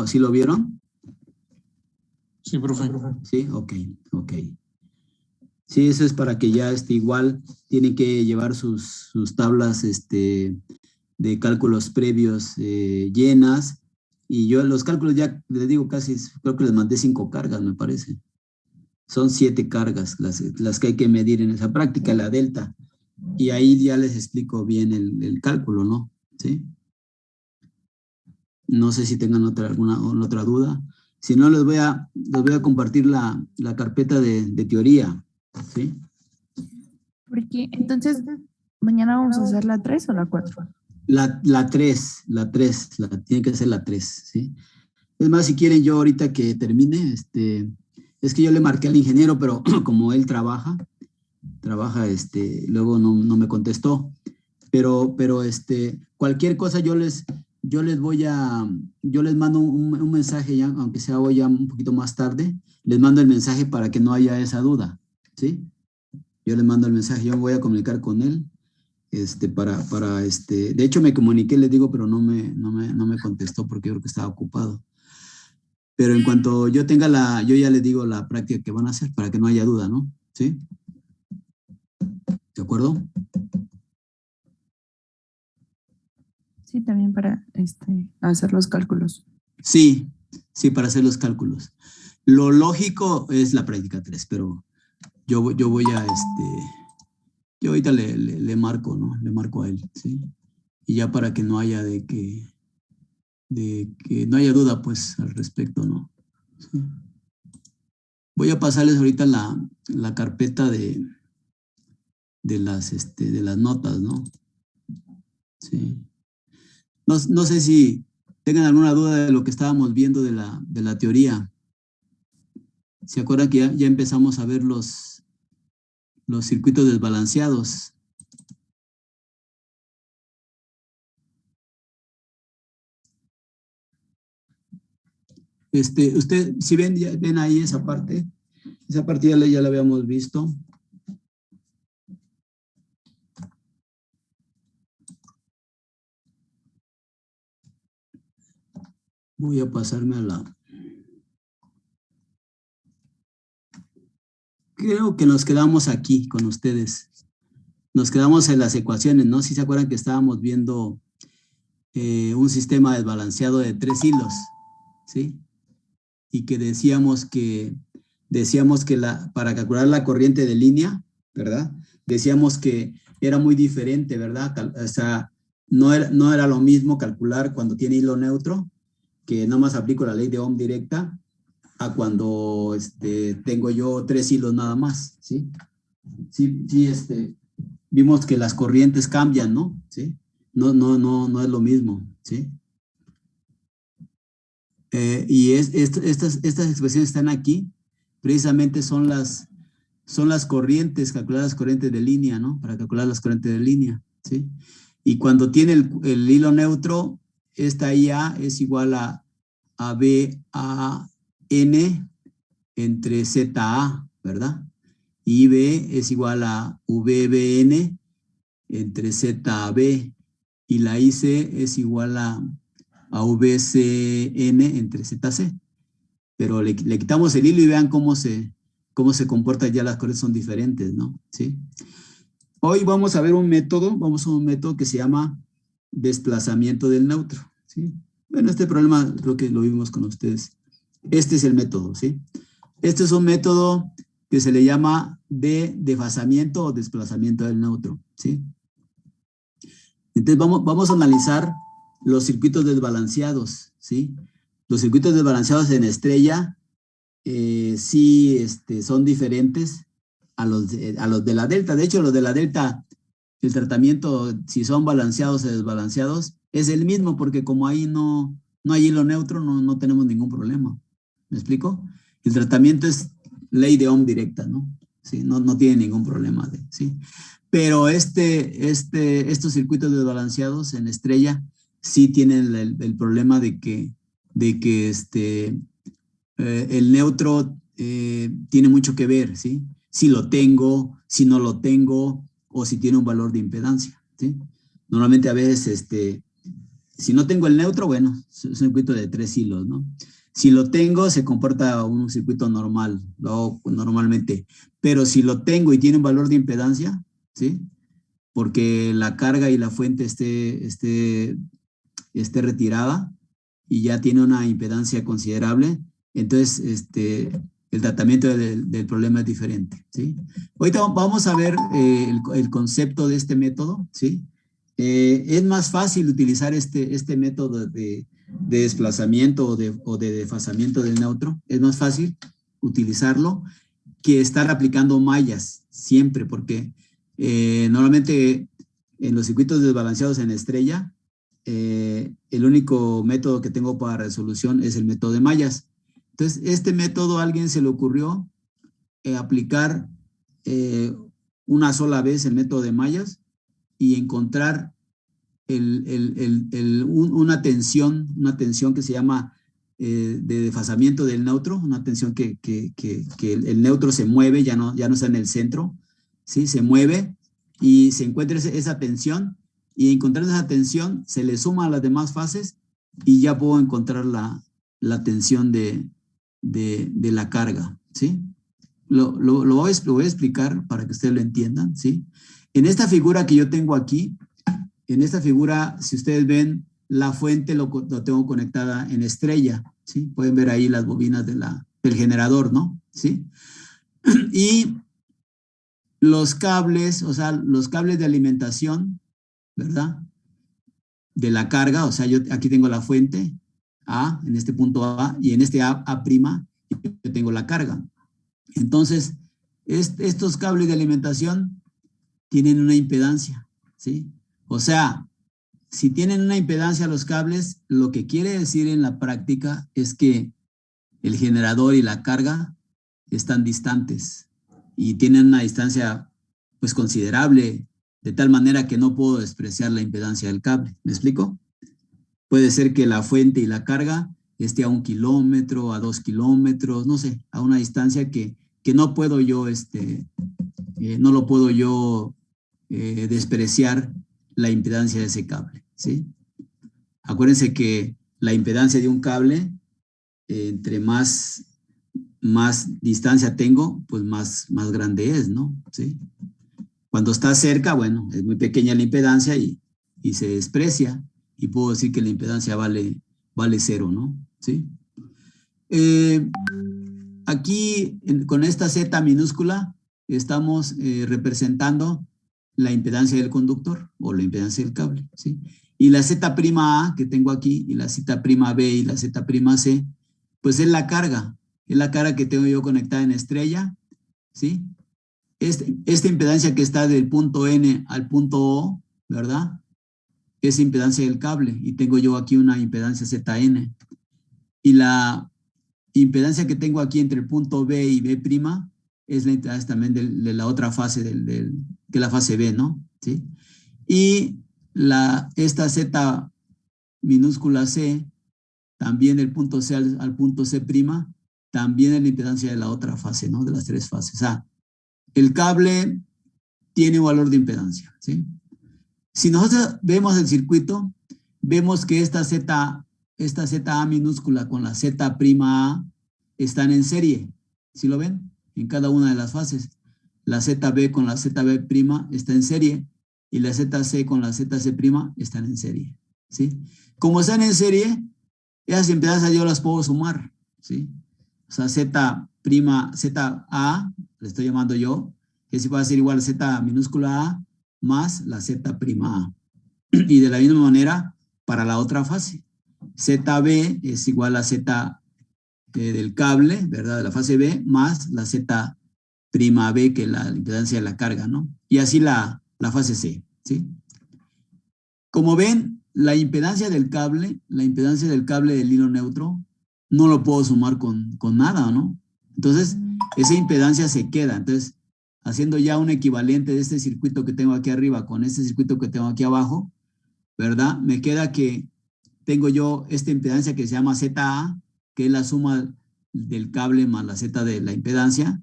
sí lo vieron? Sí, profe. Sí, ok. Sí, eso es para que ya igual tienen que llevar sus tablas de cálculos previos llenas. Y yo los cálculos ya les digo casi, creo que les mandé 5 cargas, me parece. Son 7 cargas las que hay que medir en esa práctica, la delta. Y ahí ya les explico bien el cálculo, ¿no? ¿Sí? No sé si tengan alguna otra duda. Si no, les voy a compartir la carpeta de teoría. ¿Sí? Porque entonces, mañana vamos a hacer la 3 o la 4. La 3, tiene que ser la 3, ¿sí? Es más, si quieren, yo ahorita que termine, es que yo le marqué al ingeniero, pero como él trabaja, luego no me contestó. Pero cualquier cosa yo les mando un mensaje ya, aunque sea hoy ya un poquito más tarde, les mando el mensaje para que no haya esa duda, ¿sí? Yo les mando el mensaje, yo me voy a comunicar con él, de hecho me comuniqué, les digo, pero no me contestó porque yo creo que estaba ocupado. Pero en cuanto yo tenga yo ya les digo la práctica que van a hacer para que no haya duda, ¿no? ¿Sí? ¿De acuerdo? Sí, también para hacer los cálculos. Sí, para hacer los cálculos. Lo lógico es la práctica 3, pero yo voy a, yo ahorita le marco, ¿no? Le marco a él, ¿sí? Y ya para que no haya de que no haya duda, pues, al respecto, ¿no? ¿Sí? Voy a pasarles ahorita la carpeta de las notas, ¿no? Sí. No sé si tengan alguna duda de lo que estábamos viendo de la teoría. ¿Se acuerdan que ya empezamos a ver los circuitos desbalanceados? Usted, si ven ahí esa parte ya la habíamos visto. Voy a pasarme creo que nos quedamos aquí con ustedes. Nos quedamos en las ecuaciones, ¿no? Si se acuerdan que estábamos viendo un sistema desbalanceado de 3 hilos, ¿sí? Y que decíamos que para calcular la corriente de línea, ¿verdad? Decíamos que era muy diferente, ¿verdad? O sea, no era lo mismo calcular cuando tiene hilo neutro, que nada más aplico la ley de Ohm directa, a cuando tengo yo 3 hilos nada más, ¿sí? Sí, vimos que las corrientes cambian, ¿no? ¿Sí? No es lo mismo, ¿sí? Y estas expresiones están aquí, precisamente son las corrientes, calcular las corrientes de línea, ¿no? Para calcular las corrientes de línea, ¿sí? Y cuando tiene el hilo neutro, esta IA es igual a BAN entre ZA, ¿verdad? Y B es igual a VBN entre ZB, y la IC es igual a VCN entre ZC. Pero le quitamos el hilo y vean cómo se comportan ya las corrientes, son diferentes, ¿no? ¿Sí? Hoy vamos a ver un método que se llama desplazamiento del neutro, ¿sí? Bueno, este problema creo que lo vimos con ustedes. Este es el método, ¿sí? Este es un método que se le llama de desfasamiento o desplazamiento del neutro, ¿sí? Entonces vamos a analizar los circuitos desbalanceados, ¿sí? Los circuitos desbalanceados en estrella sí son diferentes a los de la delta. De hecho, los de la delta, el tratamiento, si son balanceados o desbalanceados, es el mismo, porque como ahí no hay hilo neutro, no tenemos ningún problema. ¿Me explico? El tratamiento es ley de Ohm directa, ¿no? Sí, no tiene ningún problema, ¿sí? Pero estos circuitos desbalanceados en estrella sí tienen el problema de que el neutro tiene mucho que ver, ¿sí? Si lo tengo, si no lo tengo, o si tiene un valor de impedancia, ¿sí? Normalmente a veces Si no tengo el neutro, bueno, es un circuito de 3 hilos, ¿no? Si lo tengo, se comporta un circuito normal, ¿no? Normalmente. Pero si lo tengo y tiene un valor de impedancia, ¿sí? Porque la carga y la fuente esté retirada y ya tiene una impedancia considerable, entonces el tratamiento del problema es diferente, ¿sí? Ahorita vamos a ver el concepto de este método, ¿sí? Es más fácil utilizar este método de desplazamiento o de desfasamiento del neutro, es más fácil utilizarlo que estar aplicando mallas siempre, porque normalmente en los circuitos desbalanceados en estrella, el único método que tengo para resolución es el método de mallas. Entonces, este método a alguien se le ocurrió aplicar una sola vez el método de mallas y encontrar una tensión que se llama de desfasamiento del neutro, una tensión que el neutro se mueve, ya no está en el centro, ¿sí? Se mueve y se encuentra esa tensión, y encontrando esa tensión se le suma a las demás fases y ya puedo encontrar la tensión de la carga, ¿sí? Lo voy a explicar para que ustedes lo entiendan, ¿sí? En esta figura que yo tengo aquí, en esta figura, si ustedes ven, la fuente lo tengo conectada en estrella, ¿sí? Pueden ver ahí las bobinas del generador, ¿no? ¿Sí? Y los cables, o sea, los cables de alimentación, ¿verdad? De la carga, o sea, yo aquí tengo la fuente A, en este punto A, y en este A', yo tengo la carga. Entonces, estos cables de alimentación tienen una impedancia, ¿sí? O sea, si tienen una impedancia los cables, lo que quiere decir en la práctica es que el generador y la carga están distantes y tienen una distancia pues considerable, de tal manera que no puedo despreciar la impedancia del cable. ¿Me explico? Puede ser que la fuente y la carga esté a 1 kilómetro, a 2 kilómetros, no sé, a una distancia que no puedo yo, no lo puedo yo despreciar la impedancia de ese cable, ¿sí? Acuérdense que la impedancia de un cable, entre más distancia tengo, pues más grande es, ¿no? ¿Sí? Cuando está cerca, bueno, es muy pequeña la impedancia y se desprecia, y puedo decir que la impedancia vale 0, ¿no? ¿Sí? Aquí, con esta Z minúscula, estamos representando la impedancia del conductor o la impedancia del cable, ¿sí? Y la Z' que tengo aquí, y la Z' B y la Z' pues es la carga que tengo yo conectada en estrella, ¿sí? Esta impedancia que está del punto N al punto O, ¿verdad? Es impedancia del cable, y tengo yo aquí una impedancia ZN. Y la impedancia que tengo aquí entre el punto B y B' es la impedancia también de la otra fase, que es la fase B, ¿no? ¿Sí? Y esta Z minúscula C, también del punto C al punto C', también es la impedancia de la otra fase, ¿no? De las 3 fases. O sea, el cable tiene un valor de impedancia, ¿sí? Si nosotros vemos el circuito, vemos que esta ZA minúscula con la Z'A están en serie. ¿Sí lo ven? En cada una de las fases. La ZB con la ZB' está en serie, y la ZC con la ZC' están en serie, ¿sí? Como están en serie, esas impedancias yo las puedo sumar, ¿sí? O sea, ZA, le estoy llamando yo, que va a ser igual a Z minúscula A más la Z'A. Y de la misma manera, para la otra fase, ZB es igual a Z del cable, ¿verdad? De la fase B, más la Z'B, que es la impedancia de la carga, ¿no? Y así la fase C, ¿sí? Como ven, la impedancia del cable del hilo neutro, no lo puedo sumar con nada, ¿no? Entonces, esa impedancia se queda. Entonces, haciendo ya un equivalente de este circuito que tengo aquí arriba con este circuito que tengo aquí abajo, ¿verdad? Me queda que tengo yo esta impedancia que se llama ZA, que es la suma del cable más la Z de la impedancia.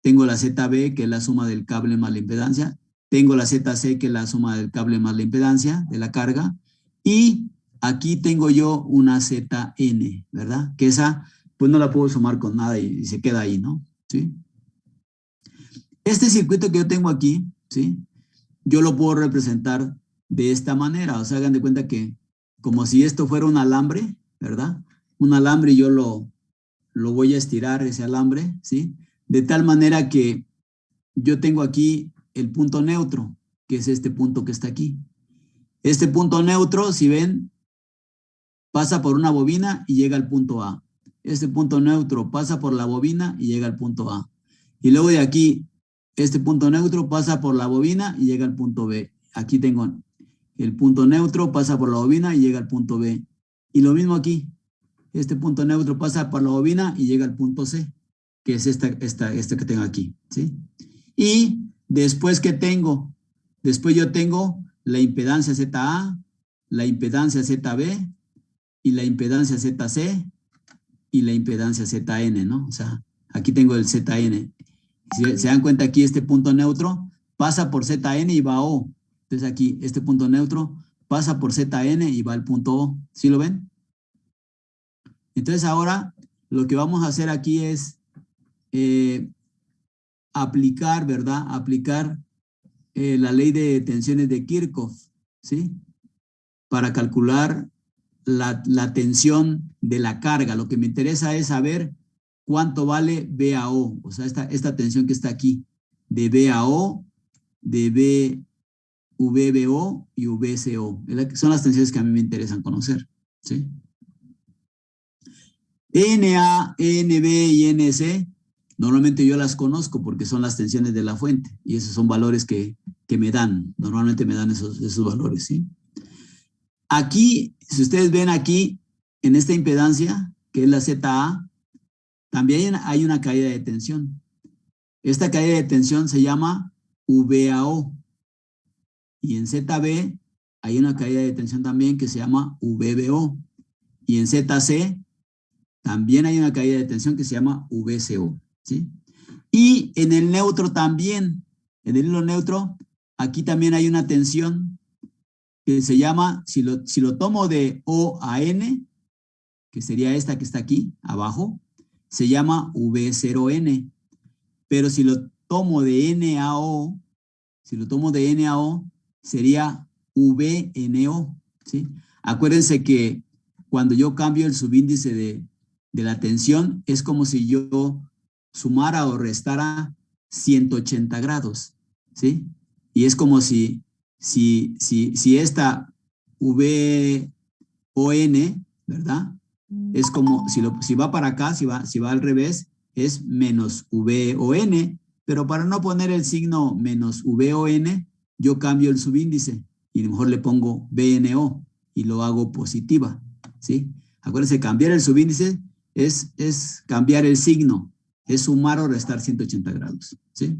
Tengo la ZB, que es la suma del cable más la impedancia. Tengo la ZC, que es la suma del cable más la impedancia de la carga. Y aquí tengo yo una ZN, ¿verdad? Que esa, pues no la puedo sumar con nada y se queda ahí, ¿no? ¿Sí? Este circuito que yo tengo aquí, ¿sí? Yo lo puedo representar de esta manera. O sea, hagan de cuenta que como si esto fuera un alambre, ¿verdad? Un alambre y yo lo voy a estirar ese alambre, ¿sí? De tal manera que yo tengo aquí el punto neutro, que es este punto que está aquí. Este punto neutro, si ven, pasa por una bobina y llega al punto A. Este punto neutro pasa por la bobina y llega al punto A. Y luego de aquí, este punto neutro pasa por la bobina y llega al punto B. Aquí tengo el punto neutro, pasa por la bobina y llega al punto B. Y lo mismo aquí. Este punto neutro pasa por la bobina y llega al punto C, que es esta que tengo aquí, ¿sí? Y después después yo tengo la impedancia ZA, la impedancia ZB y la impedancia ZC y la impedancia ZN, ¿no? O sea, aquí tengo el ZN. Si se dan cuenta aquí, este punto neutro pasa por ZN y va a O. Entonces aquí, este punto neutro pasa por ZN y va al punto O. ¿Sí lo ven? Entonces ahora lo que vamos a hacer aquí es aplicar, ¿verdad? Aplicar la ley de tensiones de Kirchhoff, ¿sí? Para calcular la tensión de la carga. Lo que me interesa es saber cuánto vale BAO, o sea, esta tensión que está aquí, de BAO, de VBO y VCO. Son las tensiones que a mí me interesan conocer, ¿sí? NA, NB y NC, normalmente yo las conozco porque son las tensiones de la fuente y esos son valores que me dan, normalmente me dan esos valores, ¿sí? Aquí, si ustedes ven aquí, en esta impedancia, que es la ZA, también hay una caída de tensión. Esta caída de tensión se llama VAO. Y en ZB hay una caída de tensión también que se llama VBO. Y en ZC también hay una caída de tensión que se llama VCO, ¿sí? Y en el neutro también, en el hilo neutro, aquí también hay una tensión que se llama, si lo tomo de O a N, que sería esta que está aquí abajo, se llama V0N. Pero si lo tomo de N a O, sería VNO, ¿sí? Acuérdense que cuando yo cambio el subíndice de la tensión, es como si yo sumara o restara 180 grados, ¿sí? Y es como si esta VON, ¿verdad? Es como si va para acá, si va al revés, es menos VON, pero para no poner el signo menos VON, yo cambio el subíndice y a lo mejor le pongo BNO y lo hago positiva, ¿sí? Acuérdense, cambiar el subíndice es cambiar el signo, es sumar o restar 180 grados, ¿sí?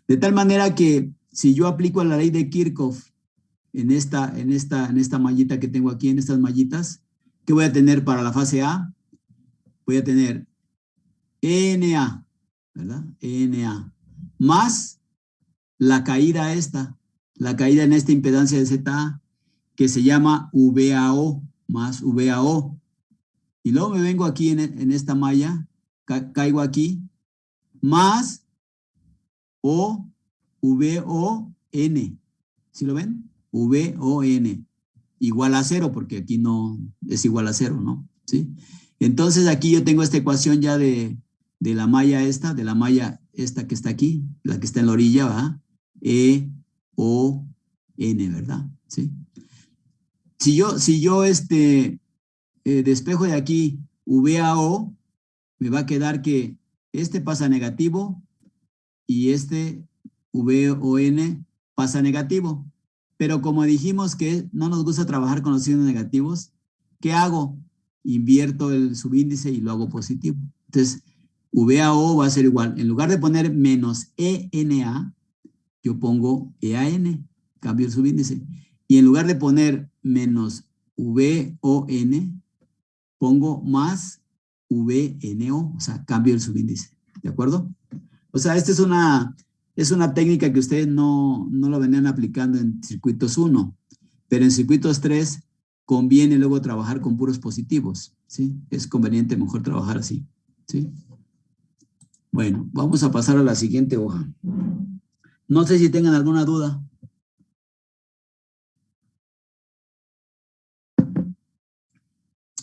De tal manera que si yo aplico la ley de Kirchhoff en esta mallita que tengo aquí, en estas mallitas, ¿qué voy a tener para la fase A? Voy a tener NA, ¿verdad? NA, más la caída en esta impedancia de ZA, que se llama VAO, más VAO. Y luego me vengo aquí en esta malla, caigo aquí, más O, VON. ¿Sí lo ven? VON. Igual a 0, porque aquí no es igual a 0, ¿no? ¿Sí? Entonces aquí yo tengo esta ecuación ya de la malla esta, que está aquí, la que está en la orilla, ¿verdad? EON, ¿verdad? ¿Sí? Si yo despejo de aquí VAO, me va a quedar que este pasa negativo y este VON pasa negativo. Pero como dijimos que no nos gusta trabajar con los signos negativos, ¿qué hago? Invierto el subíndice y lo hago positivo. Entonces, VAO va a ser igual. En lugar de poner menos ENA, yo pongo EAN, cambio el subíndice. Y en lugar de poner menos VON, pongo más VNO, o sea, cambio el subíndice. ¿De acuerdo? O sea, esta es una técnica que ustedes no lo venían aplicando en circuitos 1, pero en circuitos 3, conviene luego trabajar con puros positivos, ¿sí? Es conveniente mejor trabajar así, ¿sí? Bueno, vamos a pasar a la siguiente hoja. No sé si tengan alguna duda.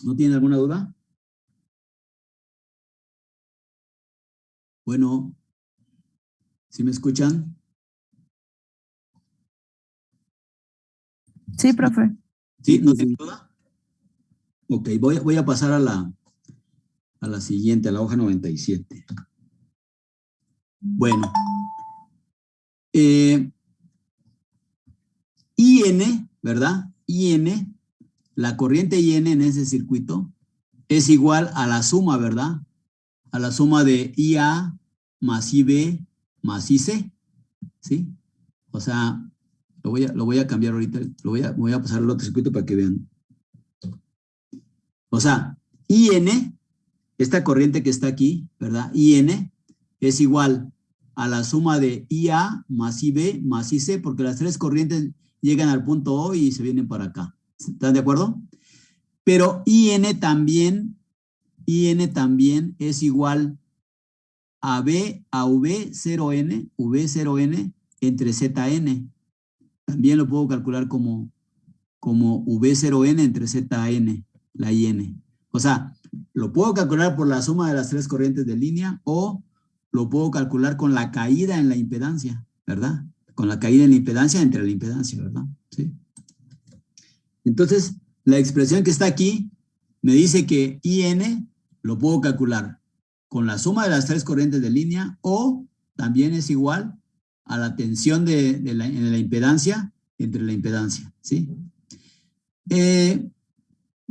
¿No tienen alguna duda? Bueno, ¿sí me escuchan? Sí, profe. ¿Sí? ¿No tienen duda? Ok, voy a pasar a la siguiente, a la hoja 97. Bueno, IN, ¿verdad? IN, la corriente IN en ese circuito es igual a la suma, ¿verdad? A la suma de IA más IB más IC, ¿sí? O sea, lo voy a cambiar ahorita, voy a pasar al otro circuito para que vean. O sea, IN, esta corriente que está aquí, ¿verdad? IN es igual a la suma de IA más IB más IC, porque las tres corrientes llegan al punto O y se vienen para acá. ¿Están de acuerdo? Pero IN también es igual a B a V0N entre ZN. También lo puedo calcular como V0N entre ZN, la IN. O sea, lo puedo calcular por la suma de las tres corrientes de línea o lo puedo calcular con la caída en la impedancia, ¿verdad? Con la caída en la impedancia entre la impedancia, ¿verdad? Sí. Entonces, la expresión que está aquí me dice que IN lo puedo calcular con la suma de las tres corrientes de línea o también es igual a la tensión en la impedancia entre la impedancia, ¿sí?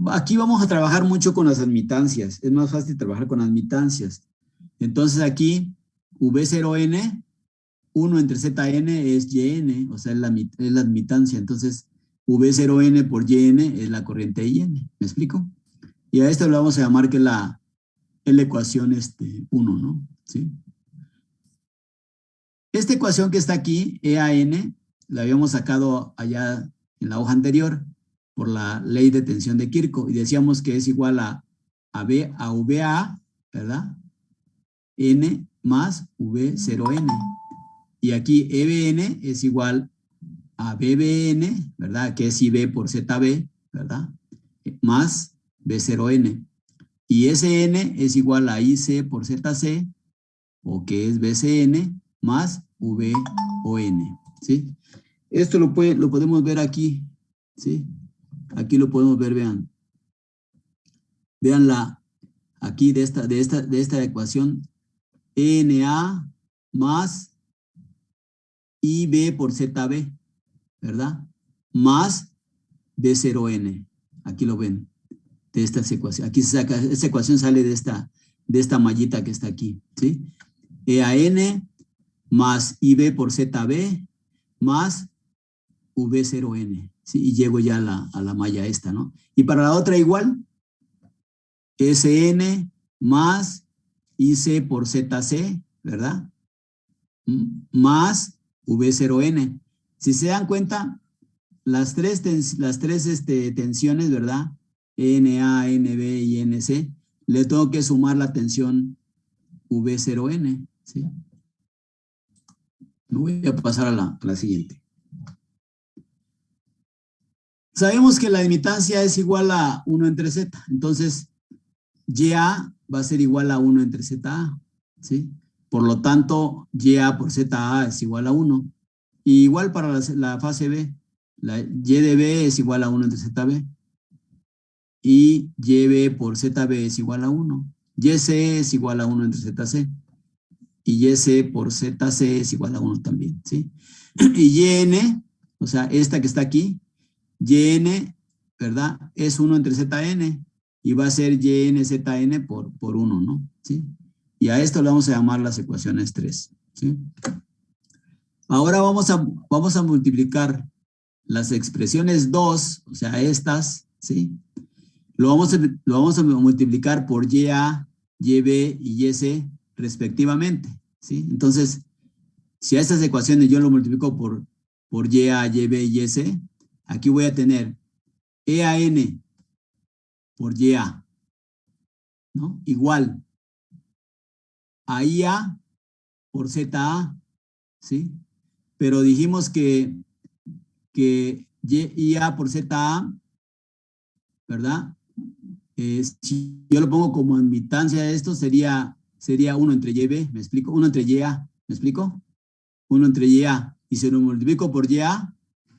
Aquí vamos a trabajar mucho con las admitancias. Es más fácil trabajar con admitancias. Entonces aquí V0N, 1 entre ZN es YN, o sea, es la admitancia. Entonces V0N por YN es la corriente IN. ¿Me explico? Y a esto le vamos a llamar que es la ecuación 1, ¿no? ¿Sí? Esta ecuación que está aquí, EAN, la habíamos sacado allá en la hoja anterior por la ley de tensión de Kirchhoff y decíamos que es igual a VA, ¿verdad? N más V0N. Y aquí EBN es igual a BBN, ¿verdad? Que es IB por ZB, ¿verdad? Más B0N. Y SN es igual a IC por ZC, o que es BCN, más VON, ¿sí? Esto lo podemos ver aquí, ¿sí? Aquí lo podemos ver, vean. Veanla aquí de esta ecuación, NA más IB por ZB, ¿verdad? Más B0N. Aquí lo ven, de esta ecuación. Aquí se saca, esta ecuación sale de esta mallita que está aquí, ¿sí? EAN más IB por ZB más V0N, ¿sí? Y llego ya a la malla esta, ¿no? Y para la otra igual, SN más IC por ZC, ¿verdad? Más V0N. Si se dan cuenta, las tres tensiones, ¿verdad? NA, NB y NC, le tengo que sumar la tensión V0N, ¿sí? Me voy a pasar a la siguiente. Sabemos que la admitancia es igual a 1 entre Z, entonces YA va a ser igual a 1 entre ZA, ¿sí? Por lo tanto, YA por ZA es igual a 1. Y igual para la fase B, la Y de B es igual a 1 entre ZB. Y YB por ZB es igual a 1. YC es igual a 1 entre ZC. Y YC por ZC es igual a 1 también, ¿sí? Y YN, o sea, esta que está aquí, YN, ¿verdad? Es 1 entre ZN y va a ser YNZN por 1, ¿no? ¿Sí? Y a esto le vamos a llamar las ecuaciones 3, ¿sí? Ahora vamos a multiplicar las expresiones 2, o sea, estas, ¿sí? Lo vamos a multiplicar por YA, YB y YC respectivamente, ¿sí? Entonces, si a estas ecuaciones yo lo multiplico por YA, YB y YC, aquí voy a tener EAN por YA, ¿no? Igual a IA por ZA, ¿sí? Pero dijimos que IA por ZA, ¿verdad? Si yo lo pongo como admitancia de esto, sería 1 entre YB, ¿me explico? 1 entre YA, ¿me explico? 1 entre YA. Y si lo multiplico por YA,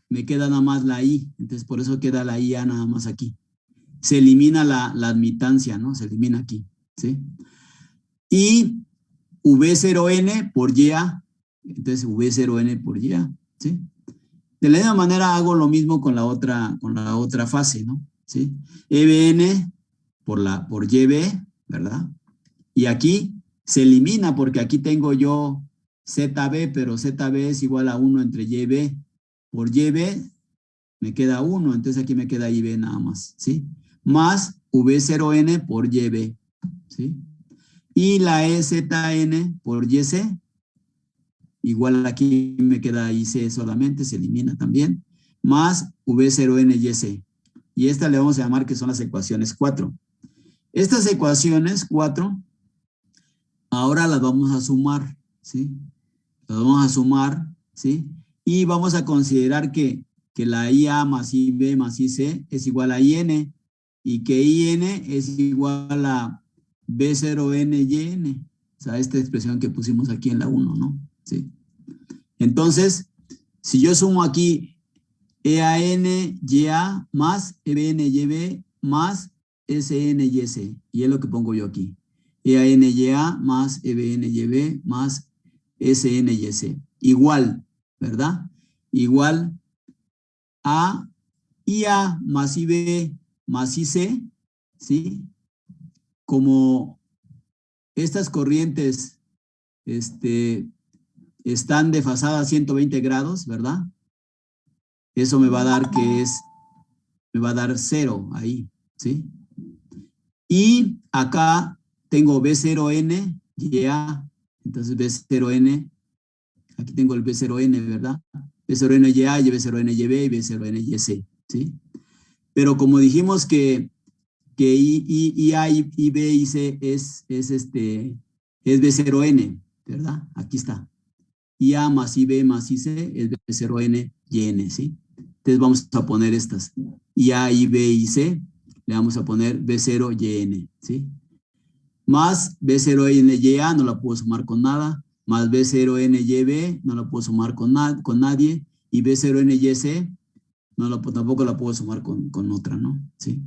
me queda nada más la I. Entonces, por eso queda la IA nada más aquí. Se elimina la admitancia, ¿no? Se elimina aquí, ¿sí? Y V0N por YA. Entonces, V0N por YA, ¿sí? De la misma manera hago lo mismo con la otra fase, ¿no? ¿Sí? EBN por YB, ¿verdad? Y aquí se elimina porque aquí tengo yo ZB, pero ZB es igual a 1 entre YB. Por YB me queda 1, entonces aquí me queda IB nada más, ¿sí? Más V0N por YB, ¿sí? Y la EZN por YC, igual aquí me queda IC solamente, se elimina también, más V0N YC. Y esta le vamos a llamar que son las ecuaciones 4. Estas ecuaciones 4, ahora las vamos a sumar, ¿sí? Las vamos a sumar, ¿sí? Y vamos a considerar que la IA más IB más IC es igual a IN, y que IN es igual a B0NYN, o sea, esta expresión que pusimos aquí en la 1, ¿no? ¿Sí? Entonces, si yo sumo aquí EAN-YA más EBN-YB más SN-YC, y es lo que pongo yo aquí. EAN-YA más EBN-YB más SN-YC. Igual, ¿verdad? Igual a IA más IB más IC, ¿sí? Como estas corrientes están desfasadas 120 grados, ¿verdad? Eso me va a dar me va a dar 0 ahí, ¿sí? Y acá tengo B0N, YA, entonces B0N, aquí tengo el B0N, ¿verdad? B0N YA, y B0N YB, y B0N YC, ¿sí? Pero como dijimos que IA, IB y C es B0N, ¿verdad? Aquí está. IA más IB más IC es B0N YN, ¿sí? Entonces vamos a poner estas. IA, IB y C, le vamos a poner B0 YN, ¿sí? Más B0N YA, no la puedo sumar con nada, más B0N YB, no la puedo sumar con nadie, y B0N YC, tampoco la puedo sumar con otra, ¿no? ¿Sí?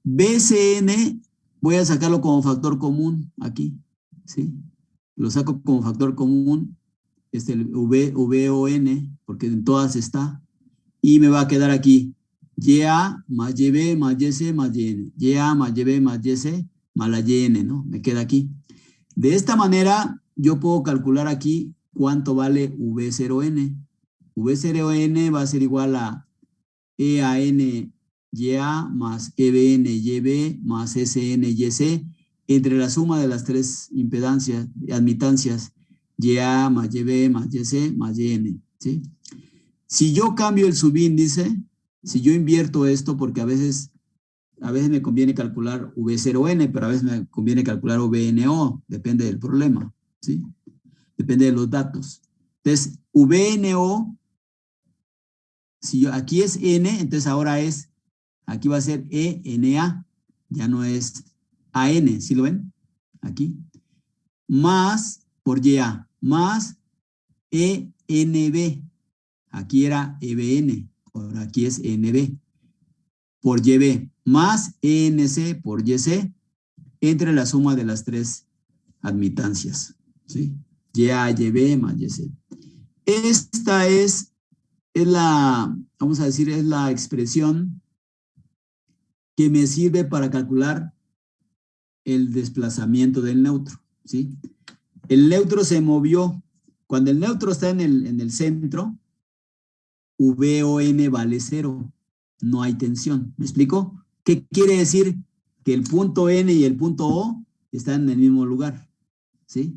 BCN, voy a sacarlo como factor común aquí, ¿sí? Lo saco como factor común, el VON, porque en todas está, y me va a quedar aquí YA más YB más YC más YN, YA más YB más YC más la YN, ¿no? Me queda aquí. De esta manera, yo puedo calcular aquí cuánto vale V0N. V0N va a ser igual a EAN YA más EBN YB más SN YC entre la suma de las tres impedancias, admitancias, YA más YB más YC más YN, ¿sí? Si yo cambio el subíndice, si yo invierto esto, porque a veces me conviene calcular V0N, pero a veces me conviene calcular VNO, depende del problema, ¿sí? Depende de los datos. Entonces, VNO, si yo, aquí es N, entonces ahora aquí va a ser ENA, ya no es AN, ¿sí lo ven? Aquí. Más, por YA, más ENB, aquí era EBN, ahora aquí es ENB, por YB, más ENC por YC, entre la suma de las tres admitancias, ¿sí? YA, YB más YC. Esta es la, vamos a decir, es la expresión que me sirve para calcular el desplazamiento del neutro, ¿sí? El neutro se movió. Cuando el neutro está en el centro, VON vale 0. No hay tensión. ¿Me explico? ¿Qué quiere decir? Que el punto N y el punto O están en el mismo lugar, ¿sí?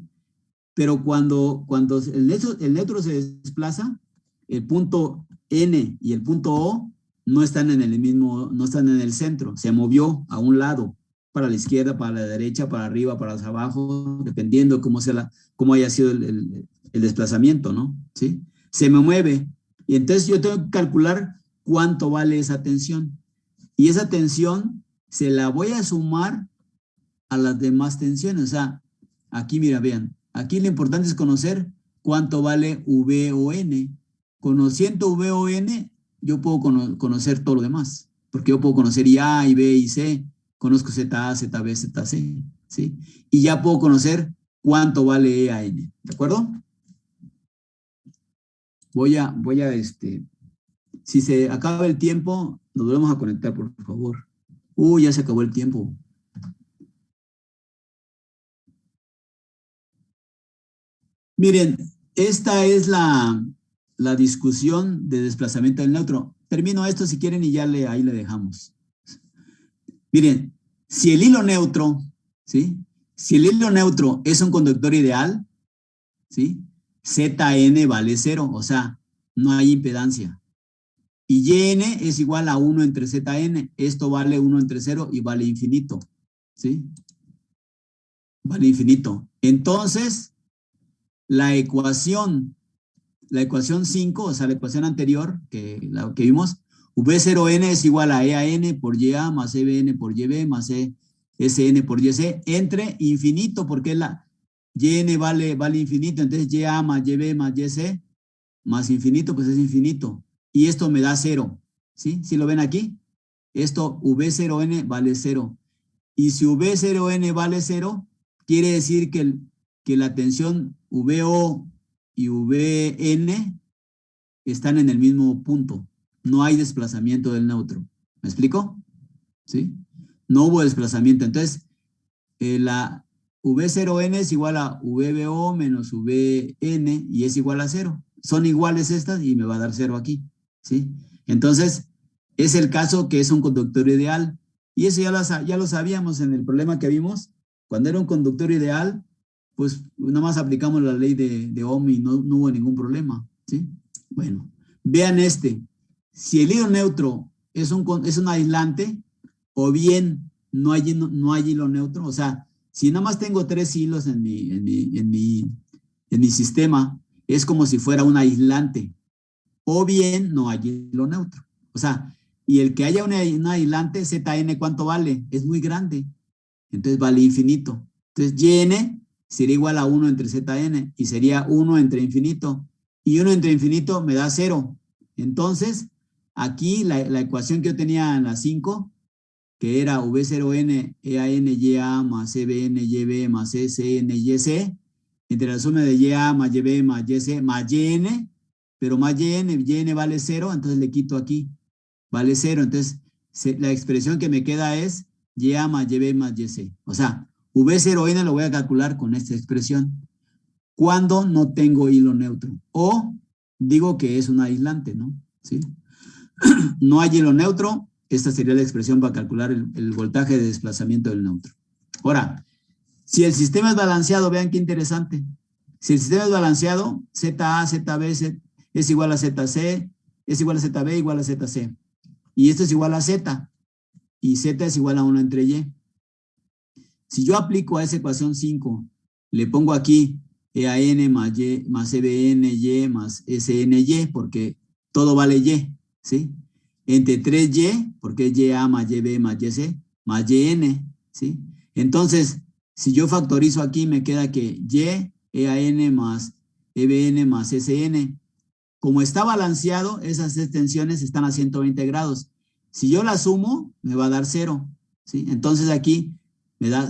Pero cuando el neutro se desplaza, el punto N y el punto O no están en el mismo, no están en el centro, se movió a un lado, para la izquierda, para la derecha, para arriba, para hacia abajo, dependiendo cómo haya sido el desplazamiento, ¿no? ¿Sí? Se me mueve, y entonces yo tengo que calcular cuánto vale esa tensión, y esa tensión se la voy a sumar a las demás tensiones. O sea, aquí mira, vean, aquí lo importante es conocer cuánto vale V o N. Conociendo V o N, yo puedo conocer todo lo demás, porque yo puedo conocer y A, y B, y C, conozco ZA, ZB, ZC, ¿sí? Y ya puedo conocer cuánto vale E a N, ¿de acuerdo? Si se acaba el tiempo, nos volvemos a conectar, por favor. Ya se acabó el tiempo. Miren, esta es la discusión de desplazamiento del neutro. Termino esto si quieren y ya ahí le dejamos. Miren, si el hilo neutro, ¿sí? Si el hilo neutro es un conductor ideal, ¿sí? Zn vale 0, o sea, no hay impedancia. Y Yn es igual a 1 entre Zn. Esto vale 1 entre 0 y vale infinito, ¿sí? Vale infinito. Entonces, la ecuación 5, o sea, la ecuación anterior, la que vimos, V0n es igual a E a n por YA más EBN por YB más ESN por YC entre infinito, porque YN vale infinito, entonces YA más YB más YC más infinito, pues es infinito. Y esto me da 0, ¿sí? ¿Sí lo ven aquí? Esto V0n vale 0. Y si V0n vale 0, quiere decir que la tensión VO y Vn están en el mismo punto. No hay desplazamiento del neutro. ¿Me explico? ¿Sí? No hubo desplazamiento. Entonces, la V0n es igual a VBO menos Vn y es igual a 0. Son iguales estas y me va a dar 0 aquí. ¿Sí? Entonces, es el caso que es un conductor ideal. Y eso ya lo sabíamos en el problema que vimos. Cuando era un conductor ideal, pues nada más aplicamos la ley de Ohm y no hubo ningún problema, ¿sí? Bueno, vean si el hilo neutro es un aislante, o bien no hay hilo neutro, o sea, si nada más tengo 3 hilos en mi sistema, es como si fuera un aislante, o bien no hay hilo neutro. O sea, y el que haya un aislante, Zn, ¿cuánto vale? Es muy grande, entonces vale infinito. Entonces, Yn sería igual a 1 entre Zn y sería 1 entre infinito. Y 1 entre infinito me da 0. Entonces, aquí la ecuación que yo tenía en la 5, que era V0n EAN YA más EBN YB más SN YC, entre la suma de YA más YB más YC más YN, pero más YN vale 0, entonces le quito aquí, vale 0. Entonces, la expresión que me queda es YA más YB más YC. O sea, V0n lo voy a calcular con esta expresión cuando no tengo hilo neutro. O digo que es un aislante, ¿no? ¿Sí? No hay hilo neutro, esta sería la expresión para calcular el voltaje de desplazamiento del neutro. Ahora, si el sistema es balanceado, vean qué interesante. Si el sistema es balanceado, ZA, ZB es igual a ZC, es igual a ZB, igual a ZC. Y esto es igual a Z. Y Z es igual a 1 entre Y. Si yo aplico a esa ecuación 5, le pongo aquí EAN más Y más EBN Y más SNY, porque todo vale Y, ¿sí? Entre 3Y, porque es YA más YB más YC, más YN, ¿sí? Entonces, si yo factorizo aquí, me queda que Y, EAN más EBN más SN. Como está balanceado, esas extensiones están a 120 grados. Si yo las sumo, me va a dar 0, ¿sí? Entonces aquí me da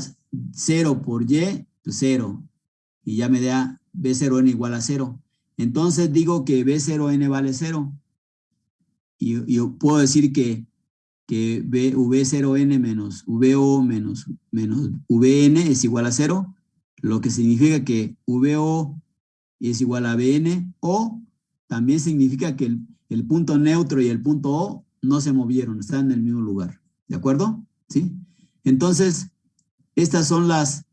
0 por Y, pues 0. Y ya me da B0N igual a 0. Entonces digo que B0N vale 0. Y yo puedo decir que V0N menos VO menos VN es igual a 0, lo que significa que VO es igual a VN, o también significa que el punto neutro y el punto O no se movieron, están en el mismo lugar. ¿De acuerdo? ¿Sí? Entonces, estas son las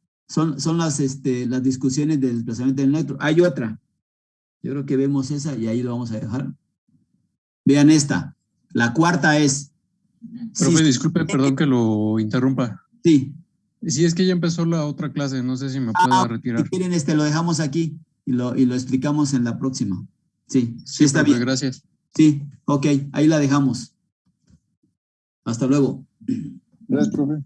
discusiones del desplazamiento del neutro. Hay otra. Yo creo que vemos esa y ahí lo vamos a dejar. Vean esta. La cuarta es... Profe, si- disculpe, perdón que lo interrumpa. Sí. Sí, es que ya empezó la otra clase, no sé si me pueda Si retirar. quieren, lo dejamos aquí y lo explicamos en la próxima. Sí, sí Sí, está profe, bien. gracias. Sí, ok, ahí la dejamos. Hasta luego. Gracias, profe.